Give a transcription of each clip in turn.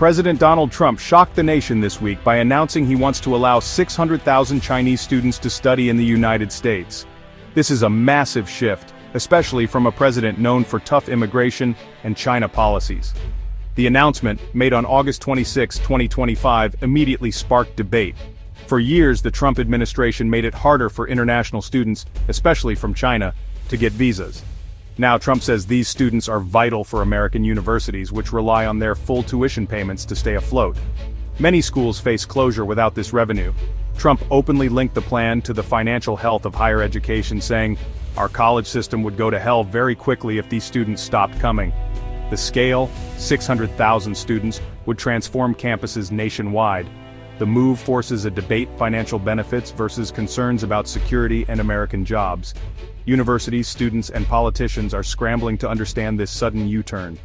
President Donald Trump shocked the nation this week by announcing he wants to allow 600,000 Chinese students to study in the United States. This is a massive shift, especially from a president known for tough immigration and China policies. The announcement, made on August 26, 2025, immediately sparked debate. For years, the Trump administration made it harder for international students, especially from China, to get visas. Now Trump says these students are vital for American universities, which rely on their full tuition payments to stay afloat. Many schools face closure without this revenue. Trump openly linked the plan to the financial health of higher education, saying, "Our college system would go to hell very quickly if these students stopped coming." The scale, 600,000 students, would transform campuses nationwide. The move forces a debate: financial benefits versus concerns about security and American jobs. Universities, students, and politicians are scrambling to understand this sudden U-turn.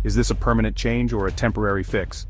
Is this a permanent change or a temporary fix?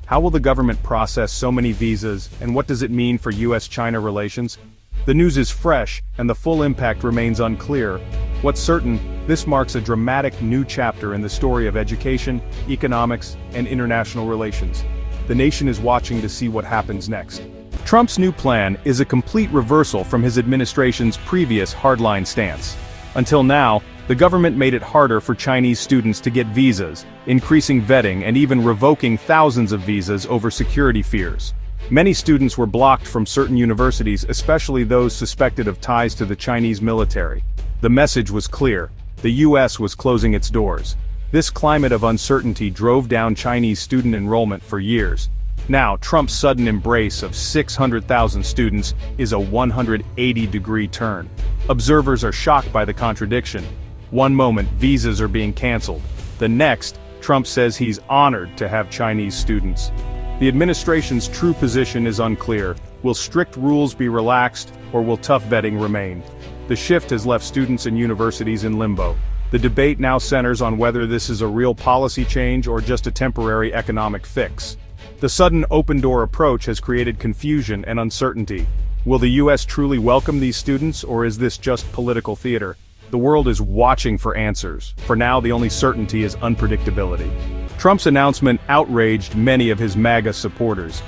How will the government process so many visas, and what does it mean for US-China relations? The news is fresh, and the full impact remains unclear. What's certain, this marks a dramatic new chapter in the story of education, economics, and international relations. The nation is watching to see what happens next. Trump's new plan is a complete reversal from his administration's previous hardline stance. Until now, the government made it harder for Chinese students to get visas, increasing vetting and even revoking thousands of visas over security fears. Many students were blocked from certain universities, especially those suspected of ties to the Chinese military. The message was clear: the US was closing its doors. This climate of uncertainty drove down Chinese student enrollment for years. Now, Trump's sudden embrace of 600,000 students is a 180-degree turn. Observers are shocked by the contradiction. One moment, visas are being canceled. The next, Trump says he's honored to have Chinese students. The administration's true position is unclear. Will strict rules be relaxed, or will tough vetting remain? The shift has left students and universities in limbo. The debate now centers on whether this is a real policy change or just a temporary economic fix. The sudden open-door approach has created confusion and uncertainty. Will the US truly welcome these students, or is this just political theater? The world is watching for answers. For now, the only certainty is unpredictability. Trump's announcement outraged many of his MAGA supporters.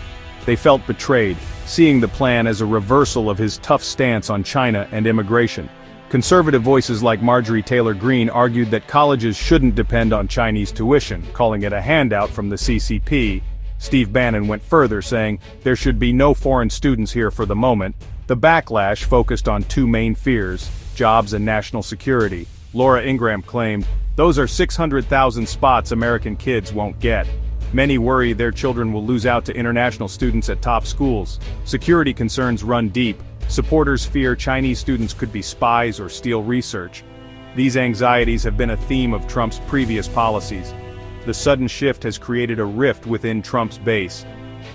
They felt betrayed, seeing the plan as a reversal of his tough stance on China and immigration. Conservative voices like Marjorie Taylor Greene argued that colleges shouldn't depend on Chinese tuition, calling it a handout from the CCP. Steve Bannon went further, saying, "There should be no foreign students here for the moment." The backlash focused on two main fears: jobs and national security. Laura Ingraham claimed, "Those are 600,000 spots American kids won't get." Many worry their children will lose out to international students at top schools. Security concerns run deep. Supporters fear Chinese students could be spies or steal research. These anxieties have been a theme of Trump's previous policies. The sudden shift has created a rift within Trump's base.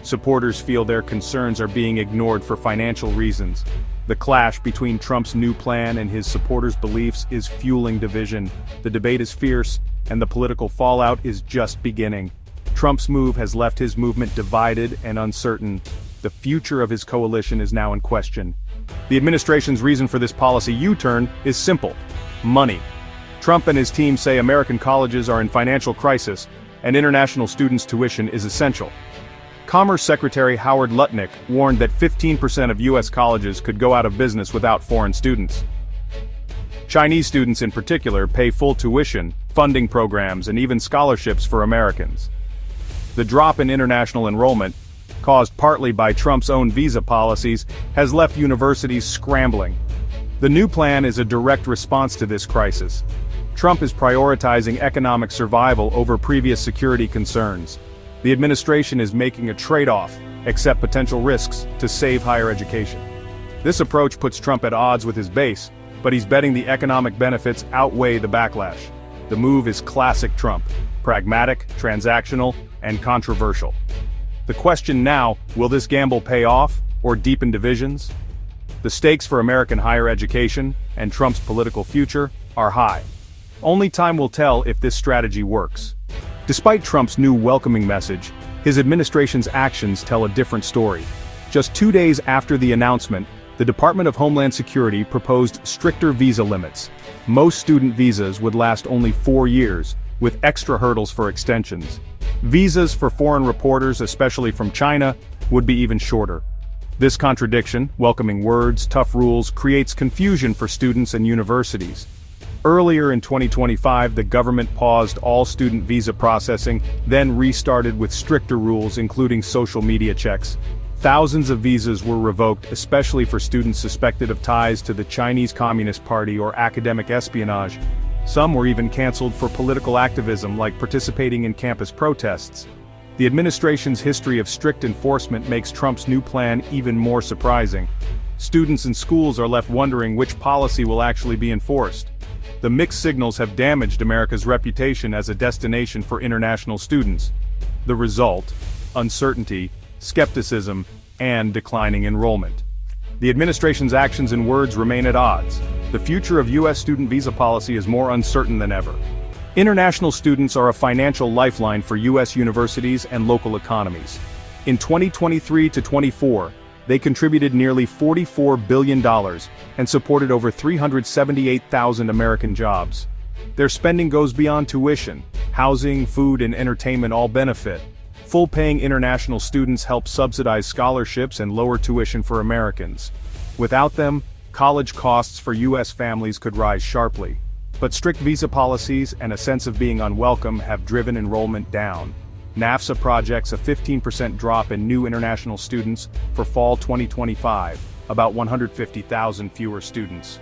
Supporters feel their concerns are being ignored for financial reasons. The clash between Trump's new plan and his supporters' beliefs is fueling division. The debate is fierce, and the political fallout is just beginning. Trump's move has left his movement divided and uncertain. The future of his coalition is now in question. The administration's reason for this policy U-turn is simple: money. Trump and his team say American colleges are in financial crisis, and international students' tuition is essential. Commerce Secretary Howard Lutnick warned that 15% of U.S. colleges could go out of business without foreign students. Chinese students in particular pay full tuition, funding programs, and even scholarships for Americans. The drop in international enrollment, caused partly by Trump's own visa policies, has left universities scrambling. The new plan is a direct response to this crisis. Trump is prioritizing economic survival over previous security concerns. The administration is making a trade-off, accept potential risks, to save higher education. This approach puts Trump at odds with his base, but he's betting the economic benefits outweigh the backlash. The move is classic Trump: pragmatic, transactional, and controversial. The question now, will this gamble pay off, or deepen divisions? The stakes for American higher education, and Trump's political future, are high. Only time will tell if this strategy works. Despite Trump's new welcoming message, his administration's actions tell a different story. Just 2 days after the announcement, the Department of Homeland Security proposed stricter visa limits. Most student visas would last only 4 years, with extra hurdles for extensions. Visas for foreign reporters, especially from China, would be even shorter. This contradiction, welcoming words, tough rules, creates confusion for students and universities. Earlier in 2025, the government paused all student visa processing, then restarted with stricter rules including social media checks. Thousands of visas were revoked, especially for students suspected of ties to the Chinese Communist Party or academic espionage. Some were even canceled for political activism like participating in campus protests. The administration's history of strict enforcement makes Trump's new plan even more surprising. Students and schools are left wondering which policy will actually be enforced. The mixed signals have damaged America's reputation as a destination for international students. The result: uncertainty, skepticism, and declining enrollment. The administration's actions and words remain at odds. The future of U.S. student visa policy is more uncertain than ever. International students are a financial lifeline for U.S. universities and local economies. In 2023 to 24, they contributed nearly $44 billion and supported over 378,000 American jobs. Their spending goes beyond tuition. Housing, food, and entertainment all benefit. Full-paying international students help subsidize scholarships and lower tuition for Americans. Without them, college costs for U.S. families could rise sharply. But strict visa policies and a sense of being unwelcome have driven enrollment down. NAFSA projects a 15% drop in new international students for fall 2025, about 150,000 fewer students.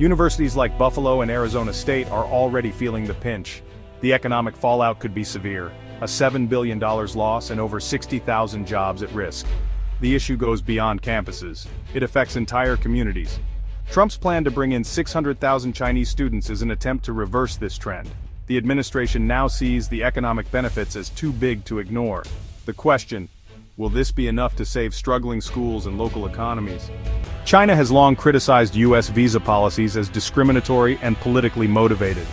Universities like Buffalo and Arizona State are already feeling the pinch. The economic fallout could be severe, a $7 billion loss and over 60,000 jobs at risk. The issue goes beyond campuses. It affects entire communities. Trump's plan to bring in 600,000 Chinese students is an attempt to reverse this trend. The administration now sees the economic benefits as too big to ignore. The question: will this be enough to save struggling schools and local economies? China has long criticized U.S. visa policies as discriminatory and politically motivated.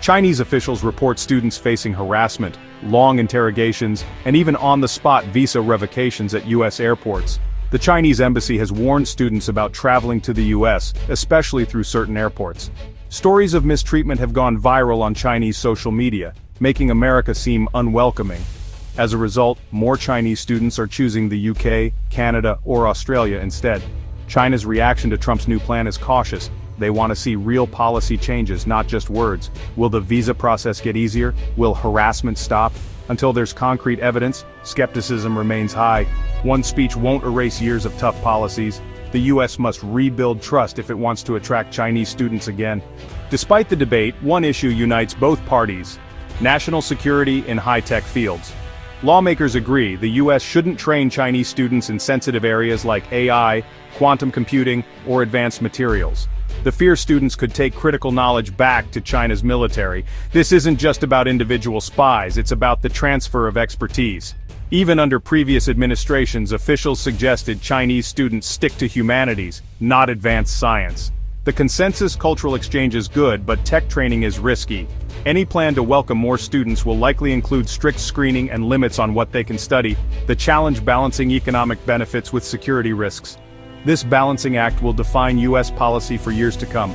Chinese officials report students facing harassment, long interrogations, and even on-the-spot visa revocations at U.S. airports. The Chinese embassy has warned students about traveling to the U.S., especially through certain airports. Stories of mistreatment have gone viral on Chinese social media, making America seem unwelcoming. As a result, more Chinese students are choosing the UK, Canada, or Australia instead. China's reaction to Trump's new plan is cautious. They want to see real policy changes, not just words. Will the visa process get easier? Will harassment stop? Until there's concrete evidence, skepticism remains high. One speech won't erase years of tough policies. The U.S. must rebuild trust if it wants to attract Chinese students again. Despite the debate, one issue unites both parties: national security in high-tech fields. Lawmakers agree the U.S. shouldn't train Chinese students in sensitive areas like AI, quantum computing, or advanced materials. The fear students could take critical knowledge back to China's military. This isn't just about individual spies, it's about the transfer of expertise. Even under previous administrations, officials suggested Chinese students stick to humanities, not advanced science. The consensus cultural exchange is good, but tech training is risky. Any plan to welcome more students will likely include strict screening and limits on what they can study. The challenge: balancing economic benefits with security risks. This balancing act will define U.S. policy for years to come.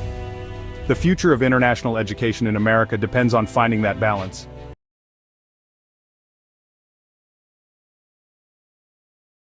The future of international education in America depends on finding that balance.